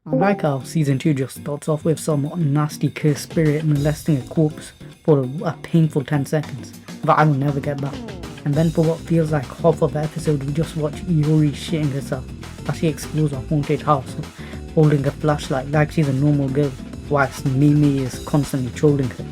I like how season 2 just starts off with some nasty cursed spirit molesting a corpse for a painful 10 seconds that I will never get back. And then for what feels like half of the episode we just watch Iori shitting herself as she explores a haunted house holding a flashlight like she's a normal girl whilst Mimi is constantly trolling her.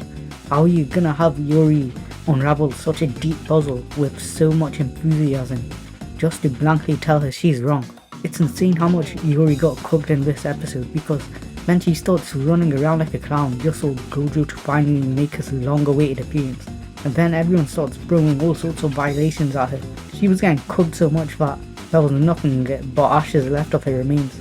How are you gonna have Iori unravel such a deep puzzle with so much enthusiasm just to blankly tell her she's wrong? It's insane how much Iori got cooked in this episode, because then she starts running around like a clown just so Gojo to finally make his long awaited appearance, and then everyone starts throwing all sorts of violations at her. She was getting cooked so much that there was nothing but ashes left of her remains.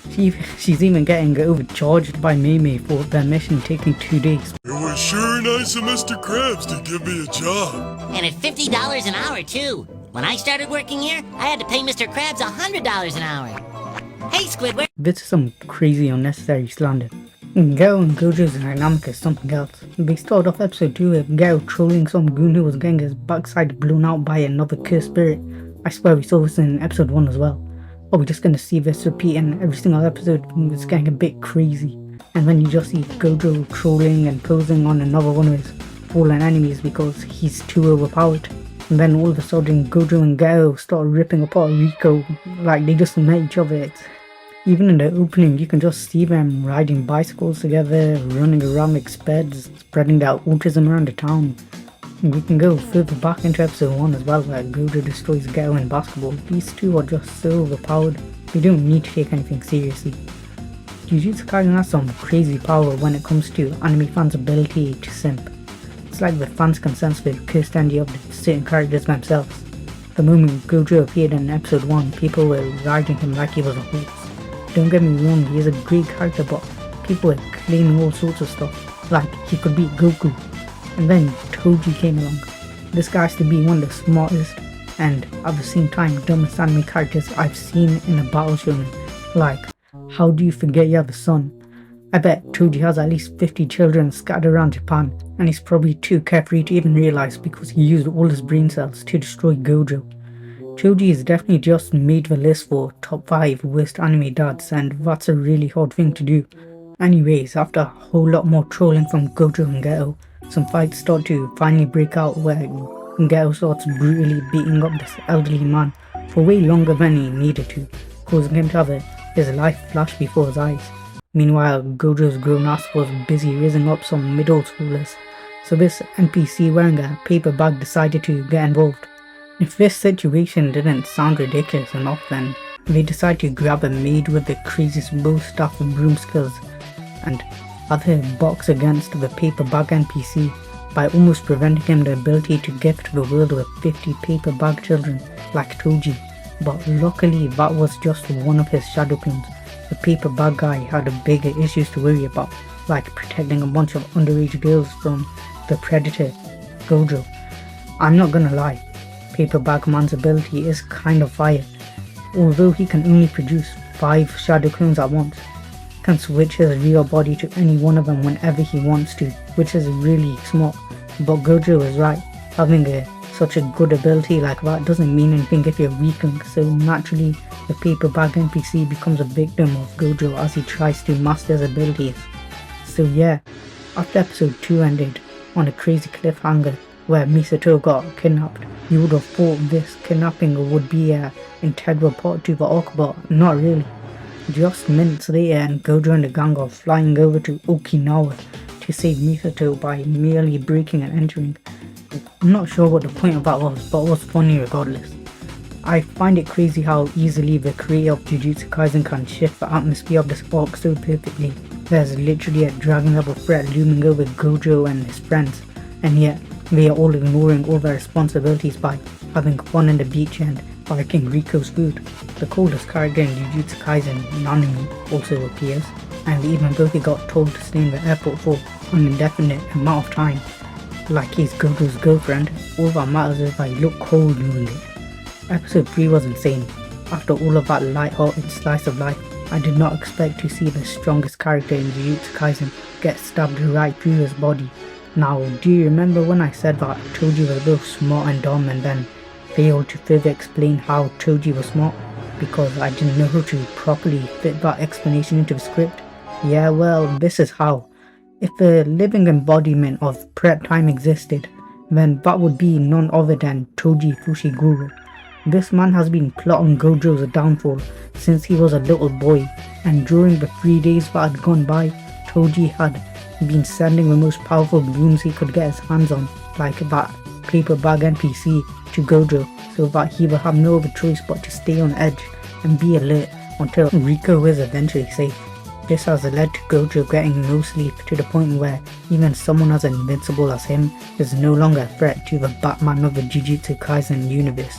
She's even getting overcharged by Mei for their mission taking 2 days. It was sure nice of Mr. Krabs to give me a job. And at $50 an hour too. When I started working here, I had to pay Mr. Krabs $100 an hour. Hey Squidward! This is some crazy unnecessary slander. Gao and Gojo's dynamic is something else. They start off episode 2 with Gao trolling some goon who was getting his backside blown out by another cursed spirit. I swear we saw this in episode 1 as well. Are we just gonna see this repeat in every single episode? It's getting a bit crazy. And then you just see Gojo trolling and posing on another one of his fallen enemies because he's too overpowered. And then all of a sudden Gojo and Gao start ripping apart Rico like they just met each other. Even in the opening you can just see them riding bicycles together, running around like speds, spreading their autism around the town. We can go further back into episode 1 as well, where Gojo destroys Gao in basketball. These two are just so overpowered, they don't need to take anything seriously. Jujutsukaisen has some crazy power when it comes to anime fans' ability to simp. It's like the fans can sense the cursed energy of the certain characters themselves. The moment Gojo appeared in episode 1, people were riding him like he was a horse. Don't get me wrong, he is a great character, but people were claiming all sorts of stuff, like he could beat Goku. And then Toji came along. This guy has to be one of the smartest and at the same time dumbest anime characters I've seen in a battle shonen. Like, how do you forget you have a son? I bet Toji has at least 50 children scattered around Japan, and he's probably too carefree to even realize because he used all his brain cells to destroy Gojo. Toji is definitely just made the list for top 5 worst anime dads, and that's a really hard thing to do. Anyways, after a whole lot more trolling from Gojo and Gao, some fights start to finally break out where Gao starts brutally beating up this elderly man for way longer than he needed to, causing him to have his life flash before his eyes. Meanwhile, Gojo's grown ass was busy raising up some middle schoolers, so this NPC wearing a paper bag decided to get involved. If this situation didn't sound ridiculous enough, then they decide to grab a maid with the craziest bow staff and broom skills and have her box against the paper bag NPC by almost preventing him the ability to gift the world with 50 paper bag children like Toji. But luckily that was just one of his shadow clones. The paper bag guy had bigger issues to worry about, like protecting a bunch of underage girls from the predator, Gojo. I'm not gonna lie, Paper Bag Man's ability is kind of fire. Although he can only produce 5 shadow clones at once, he can switch his real body to any one of them whenever he wants to, which is really smart. But Gojo is right, having such a good ability like that doesn't mean anything if you're weakling, so naturally the paper bag NPC becomes a victim of Gojo as he tries to master his abilities. So yeah, after episode 2 ended on a crazy cliffhanger where Misato got kidnapped, you would have thought this kidnapping would be an integral part to the arc, but not really. Just minutes later and Gojo and the gang are flying over to Okinawa to save Misato by merely breaking and entering. I'm not sure what the point of that was, but it was funny regardless. I find it crazy how easily the creator of Jujutsu Kaisen can shift the atmosphere of this arc so perfectly. There's literally a dragon level threat looming over Gojo and his friends, and yet they are all ignoring all their responsibilities by having fun on the beach and liking Riko's food. The coolest character in Jujutsu Kaisen, Nanami, also appears, and even though he got told to stay in the airport for an indefinite amount of time, like he's Gojo's girlfriend, all that matters is that he looked cool doing it. Episode 3 was insane. After all of that light-hearted slice of life, I did not expect to see the strongest character in Jujutsu Kaisen get stabbed right through his body. Now, do you remember when I said that Toji was both smart and dumb and then failed to further explain how Toji was smart? because I didn't know how to properly fit that explanation into the script? Yeah, well, this is how. If a living embodiment of prep time existed, then that would be none other than Toji Fushiguro. This man has been plotting Gojo's downfall since he was a little boy, and during the 3 days that had gone by, Toji had been sending the most powerful balloons he could get his hands on, like that paper bag NPC, to Gojo, so that he would have no other choice but to stay on edge and be alert until Rico is eventually safe. This has led to Gojo getting no sleep to the point where even someone as invincible as him is no longer a threat to the Batman of the Jujutsukaisen universe.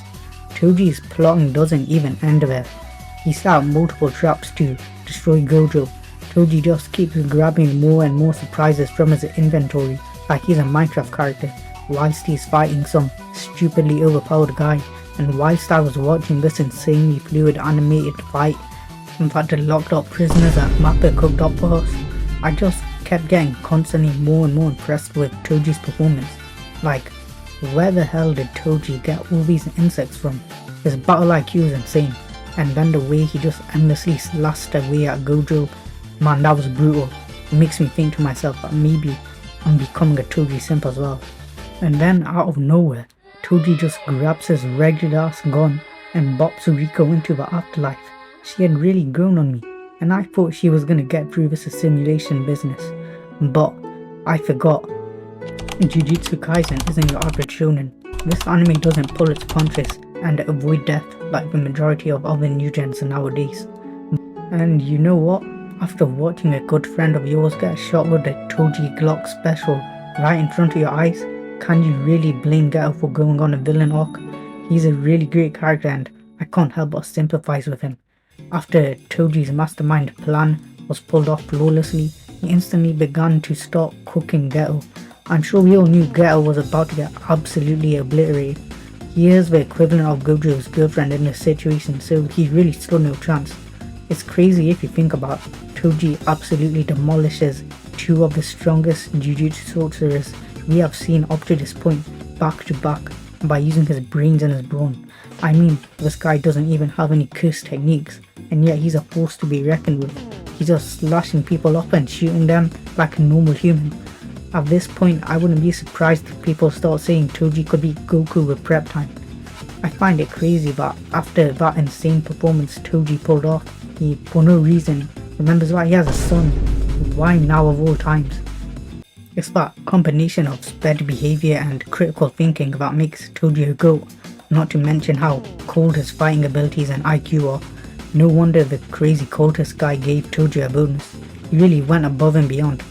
Toji's plotting doesn't even end there. He set out multiple traps to destroy Gojo. Toji just keeps grabbing more and more surprises from his inventory like he's a Minecraft character, whilst he's fighting some stupidly overpowered guy. And whilst I was watching this insanely fluid animated fight that the locked up prisoners at Mappa cooked up for us, I just kept getting constantly more and more impressed with Toji's performance. Like, where the hell did Toji get all these insects from? His battle IQ is insane, and then the way he just endlessly slashed away at Gojo, man, that was brutal. It makes me think to myself that maybe I'm becoming a Toji simp as well. And then out of nowhere, Toji just grabs his regular ass gun and bops Rico into the afterlife. She had really grown on me, and I thought she was gonna get through this assimilation business. But I forgot. Jujutsu Kaisen isn't your average shonen. This anime doesn't pull its punches and avoid death like the majority of other new gens nowadays. And you know what? After watching a good friend of yours get shot with the Toji Glock special right in front of your eyes, can you really blame Geto for going on a villain arc? He's a really great character and I can't help but sympathize with him. After Toji's mastermind plan was pulled off flawlessly, he instantly began to start cooking Geto. I'm sure we all knew Geto was about to get absolutely obliterated. He is the equivalent of Gojo's girlfriend in this situation, so he really stood no chance. It's crazy if you think about it. Toji absolutely demolishes two of the strongest Jujutsu sorcerers we have seen up to this point, back to back, by using his brains and his brawn. I mean, this guy doesn't even have any curse techniques, and yet he's a force to be reckoned with. He's just slashing people up and shooting them like a normal human. At this point, I wouldn't be surprised if people start saying Toji could be Goku with prep time. I find it crazy that after that insane performance Toji pulled off, he, for no reason, remembers why he has a son. Why now of all times? It's that combination of sped behavior and critical thinking that makes Toji a GOAT, not to mention how cold his fighting abilities and IQ are. No wonder the crazy cultist guy gave Toji a bonus. He really went above and beyond.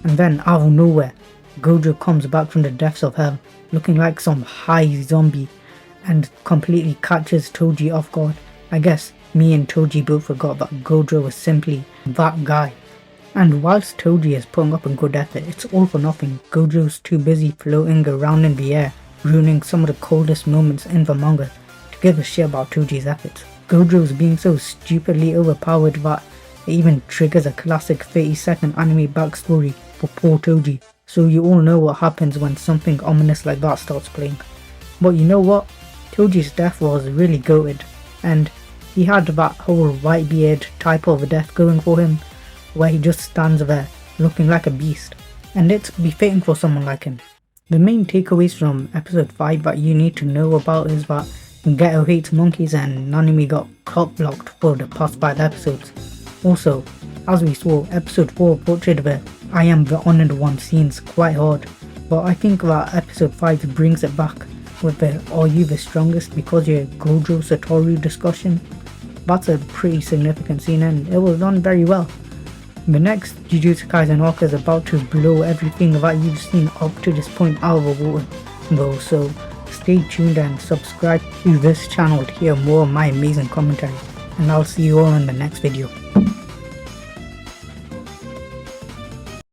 And then out of nowhere, Gojo comes back from the depths of hell, looking like some high zombie, and completely catches Toji off guard. I guess me and Toji both forgot that Gojo was simply that guy. And whilst Toji is putting up a good effort, it's all for nothing. Gojo's too busy floating around in the air, ruining some of the coldest moments in the manga, to give a shit about Toji's efforts. Gojo's being so stupidly overpowered that it even triggers a classic 30-second anime backstory for poor Toji, so you all know what happens when something ominous like that starts playing. But you know what? Toji's death was really goated, and he had that whole white-beard type of death going for him, where he just stands there looking like a beast, and it's befitting for someone like him. The main takeaways from episode 5 that you need to know about is that Geto hates monkeys and Nanami got cock-blocked for the past 5 episodes. Also, as we saw, episode 4 portrayed the I am the honored one scenes quite hard, but I think that episode 5 brings it back with the are you the strongest because you're Gojo Satoru discussion. That's a pretty significant scene and it was done very well. The next Jujutsu Kaisen arc is about to blow everything that you've seen up to this point out of the water though, so stay tuned and subscribe to this channel to hear more of my amazing commentary, and I'll see you all in the next video.